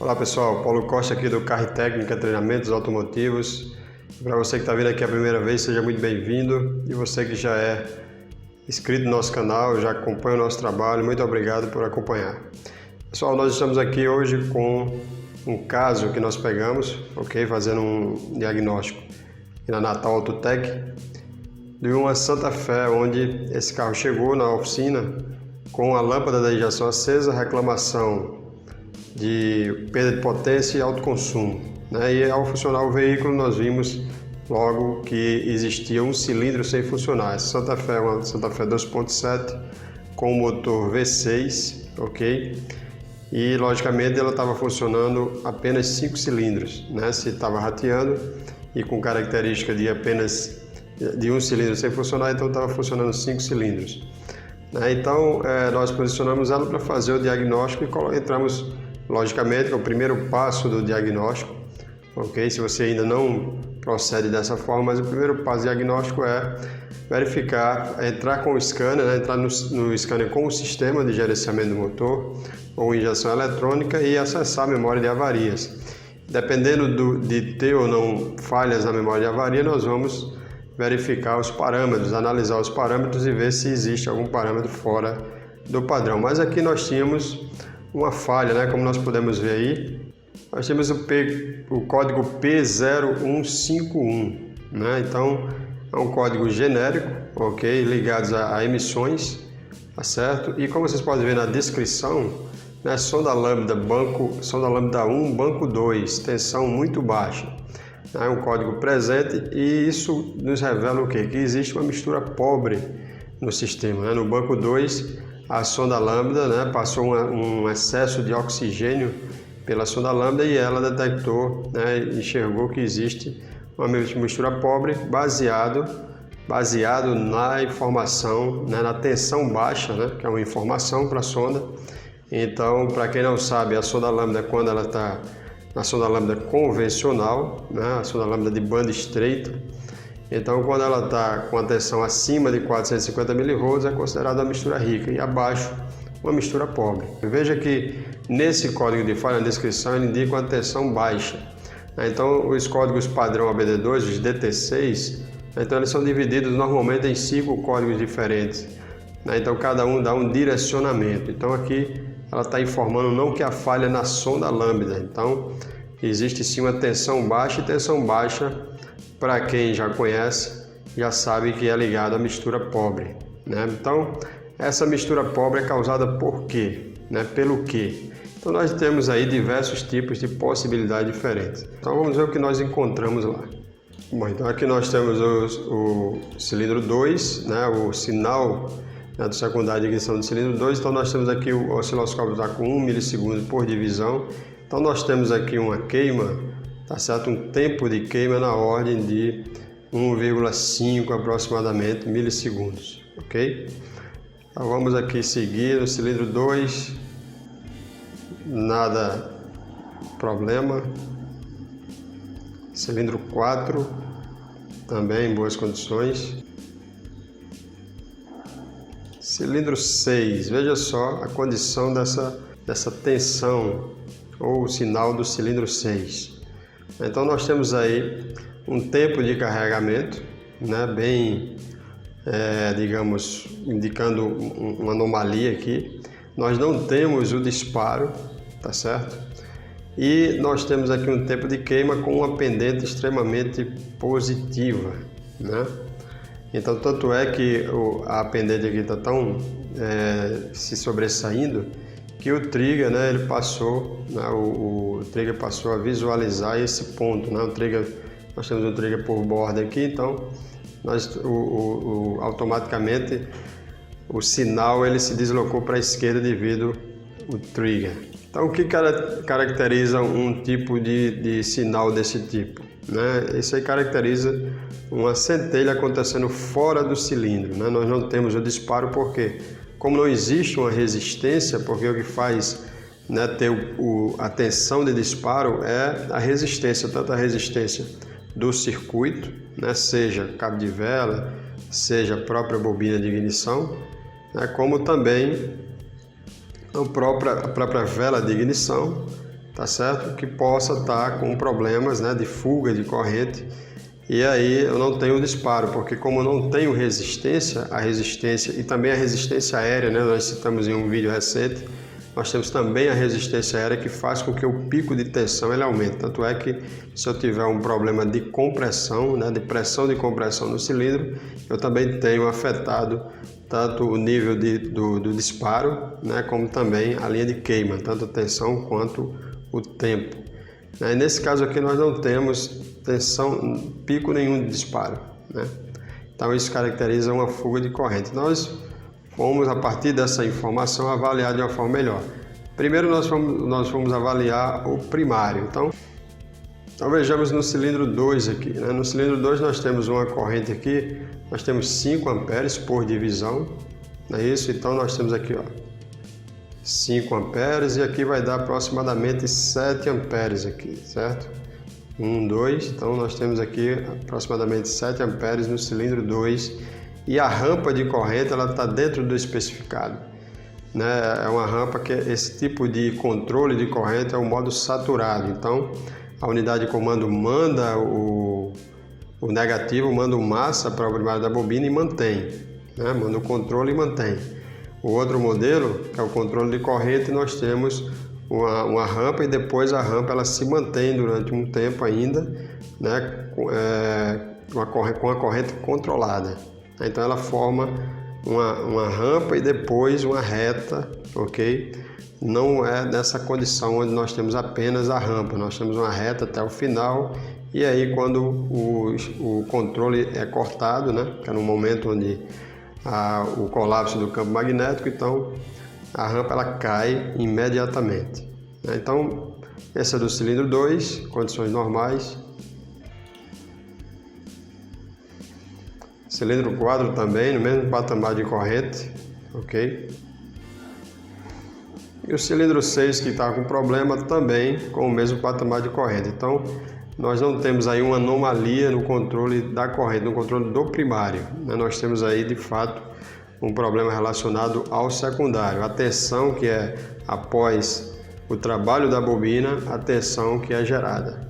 Olá pessoal, Paulo Costa aqui do Carro e Técnica Treinamentos Automotivos. Para você que está vindo aqui a primeira vez, seja muito bem-vindo. E você que já é inscrito no nosso canal, já acompanha o nosso trabalho, muito obrigado por acompanhar. Pessoal, nós estamos aqui hoje com um caso que nós pegamos, ok? Fazendo um diagnóstico aqui na Natal Autotech de uma Santa Fé, onde esse carro chegou na oficina com a lâmpada da injeção acesa, reclamação de perda de potência e alto consumo, né? E ao funcionar o veículo nós vimos logo que existia um cilindro sem funcionar. Essa Santa Fé é uma Santa Fé 2.7 com motor V6, ok? E logicamente ela estava funcionando apenas 5 cilindros, né? Se estava rateando e com característica de apenas de um cilindro sem funcionar, então estava funcionando 5 cilindros. Então nós posicionamos ela para fazer o diagnóstico e entramos logicamente, é o primeiro passo do diagnóstico, ok? Se você ainda não procede dessa forma, mas o primeiro passo do diagnóstico é verificar, entrar com o scanner, né? Entrar no scanner com o sistema de gerenciamento do motor ou injeção eletrônica e acessar a memória de avarias. Dependendo de ter ou não falhas na memória de avaria, nós vamos verificar os parâmetros, analisar os parâmetros e ver se existe algum parâmetro fora do padrão. Mas aqui nós tínhamos uma falha, né? Como nós podemos ver aí, nós temos o código P0151, né? Então é um código genérico, ok? Ligados a emissões, tá certo? E como vocês podem ver na descrição, né? Sonda lambda 1, banco 2, tensão muito baixa. É um código presente e isso nos revela o quê? Que existe uma mistura pobre no sistema, né? No banco 2, a sonda lambda, né, passou um excesso de oxigênio pela sonda lambda e ela detectou, né, enxergou que existe uma mistura pobre baseado na informação, né, na tensão baixa, né, que é uma informação para a sonda. Então, para quem não sabe, a sonda lambda, quando ela está na sonda lambda convencional, né, a sonda lambda de banda estreita, então quando ela está com a tensão acima de 450 mV é considerada uma mistura rica e abaixo uma mistura pobre. Veja que nesse código de falha na descrição ele indica uma tensão baixa. Então os códigos padrão ABD2, os DT6, então eles são divididos normalmente em 5 códigos diferentes. Então cada um dá um direcionamento. Então aqui ela está informando não que a falha é na sonda lambda. Então existe sim uma tensão baixa, e tensão baixa, para quem já conhece, já sabe que é ligado à mistura pobre, né? Então essa mistura pobre é causada por quê? Né? Pelo quê? Então nós temos aí diversos tipos de possibilidades diferentes. Então vamos ver o que nós encontramos lá. Bom, então aqui nós temos o cilindro 2, né? O sinal, né, do secundário de ignição do cilindro 2. Então nós temos aqui o osciloscópio está com 1 milissegundo por divisão. Então nós temos aqui uma queima, tá certo? Um tempo de queima na ordem de 1,5 aproximadamente milissegundos, ok? Então vamos aqui seguir no cilindro 2, nada problema. Cilindro 4, também em boas condições. Cilindro 6, veja só a condição dessa tensão ou sinal do cilindro 6. Então nós temos aí um tempo de carregamento, né, bem, digamos, indicando uma anomalia aqui. Nós não temos o disparo, tá certo? E nós temos aqui um tempo de queima com uma pendente extremamente positiva, né? Então tanto é que a pendente aqui está tão se sobressaindo que o trigger, né, ele passou, né, o trigger passou a visualizar esse ponto, né? Nós temos um trigger por borda aqui, então automaticamente o sinal ele se deslocou para a esquerda devido ao trigger. Então o que caracteriza um tipo de sinal desse tipo, né? Isso aí caracteriza uma centelha acontecendo fora do cilindro, né? Nós não temos o disparo porque, como não existe uma resistência, porque o que faz, né, ter a tensão de disparo é a resistência, tanto a resistência do circuito, né, seja cabo de vela, seja a própria bobina de ignição, né, como também a própria vela de ignição, tá certo? Que possa estar com problemas, né, de fuga de corrente, e aí eu não tenho disparo, porque como eu não tenho resistência, a resistência e também a resistência aérea, né, nós citamos em um vídeo recente, nós temos também a resistência aérea que faz com que o pico de tensão ele aumente. Tanto é que se eu tiver um problema de compressão, né, de pressão de compressão no cilindro, eu também tenho afetado tanto o nível do disparo, né, como também a linha de queima, tanto a tensão quanto o tempo. E nesse caso aqui nós não temos tensão, pico nenhum de disparo, né? Então isso caracteriza uma fuga de corrente. Nós fomos, a partir dessa informação, avaliar de uma forma melhor. Primeiro nós fomos avaliar o primário. Então vejamos no cilindro 2 aqui, né? No cilindro 2 nós temos uma corrente aqui, nós temos 5 amperes por divisão, não é isso? Então nós temos aqui, ó, 5 amperes e aqui vai dar aproximadamente 7 amperes aqui, certo? 1, 2, então nós temos aqui aproximadamente 7 amperes no cilindro 2 e a rampa de corrente ela está dentro do especificado, né? É uma rampa que esse tipo de controle de corrente é o modo saturado, então a unidade de comando manda o negativo, manda o massa para o primário da bobina e mantém, né? Manda o controle e mantém. O outro modelo, que é o controle de corrente, nós temos uma rampa e depois a rampa ela se mantém durante um tempo ainda, né, com a corrente controlada. Então ela forma uma rampa e depois uma reta, ok? Não é nessa condição onde nós temos apenas a rampa, nós temos uma reta até o final e aí quando o controle é cortado, né, que é no momento onde o colapso do campo magnético, então a rampa ela cai imediatamente. Então, essa é do cilindro 2, condições normais. Cilindro 4 também, no mesmo patamar de corrente, ok? E o cilindro 6 que está com problema também com o mesmo patamar de corrente. Então, nós não temos aí uma anomalia no controle da corrente, no controle do primário, né? Nós temos aí, de fato, um problema relacionado ao secundário. A tensão que é após o trabalho da bobina, a tensão que é gerada,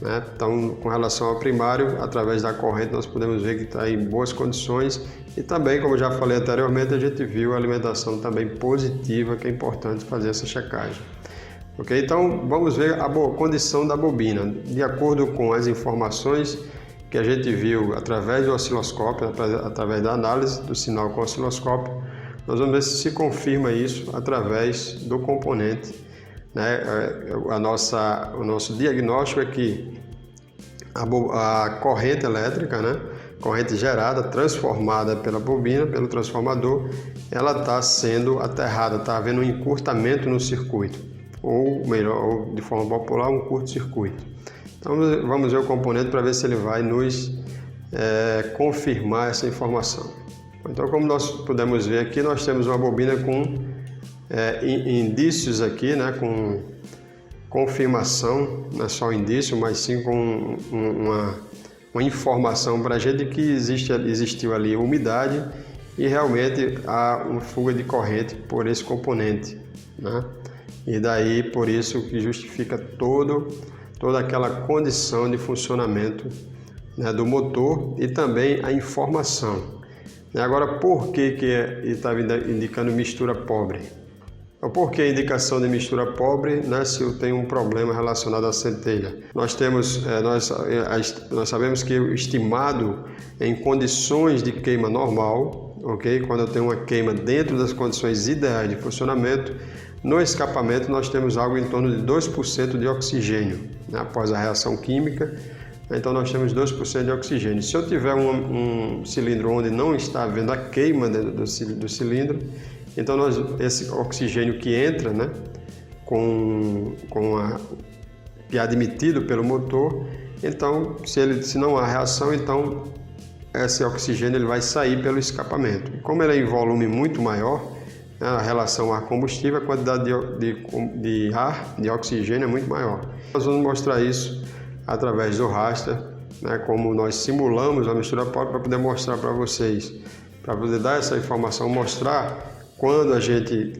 né? Então, com relação ao primário, através da corrente, nós podemos ver que está em boas condições e também, como já falei anteriormente, a gente viu a alimentação também positiva, que é importante fazer essa checagem. Ok? Então, vamos ver a condição da bobina. De acordo com as informações que a gente viu através do osciloscópio, através da análise do sinal com o osciloscópio, nós vamos ver se confirma isso através do componente, né? O nosso diagnóstico é que a corrente elétrica, né? Corrente gerada, transformada pela bobina, pelo transformador, ela está sendo aterrada, está havendo um encurtamento no circuito, ou melhor, ou de forma popular, um curto-circuito. Então vamos ver o componente para ver se ele vai nos confirmar essa informação. Então, como nós podemos ver aqui, nós temos uma bobina com indícios aqui, né, com confirmação, não é só indício, mas sim com uma informação para a gente que existiu ali umidade e realmente há uma fuga de corrente por esse componente, né? E daí por isso que justifica toda aquela condição de funcionamento, né, do motor e também a informação. E agora, por que estava indicando mistura pobre? Por que a indicação de mistura pobre, né, se eu tenho um problema relacionado à centelha? Nós sabemos que o estimado em condições de queima normal, ok? Quando eu tenho uma queima dentro das condições ideais de funcionamento, no escapamento nós temos algo em torno de 2% de oxigênio, né, após a reação química. Então nós temos 2% de oxigênio. Se eu tiver um cilindro onde não está havendo a queima dentro do cilindro, então esse oxigênio que entra, né, que é admitido pelo motor, então se não há reação, então esse oxigênio ele vai sair pelo escapamento. E como ele é em volume muito maior, né, a relação ar-combustível, a quantidade de ar, de oxigênio é muito maior. Nós vamos mostrar isso através do raster, né, como nós simulamos a mistura pobre para poder mostrar para vocês, para poder dar essa informação, mostrar quando a gente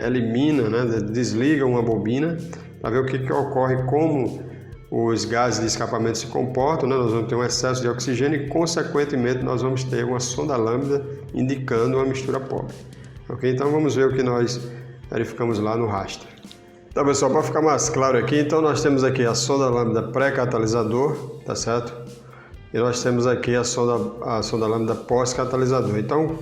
elimina, né, desliga uma bobina, para ver o que ocorre, como os gases de escapamento se comportam, né? Nós vamos ter um excesso de oxigênio e, consequentemente, nós vamos ter uma sonda lambda indicando uma mistura pobre. Ok? Então vamos ver o que nós verificamos lá no raster. Então, pessoal, para ficar mais claro aqui, então nós temos aqui a sonda lambda pré-catalisador, tá certo? E nós temos aqui a sonda lambda pós-catalisador. Então,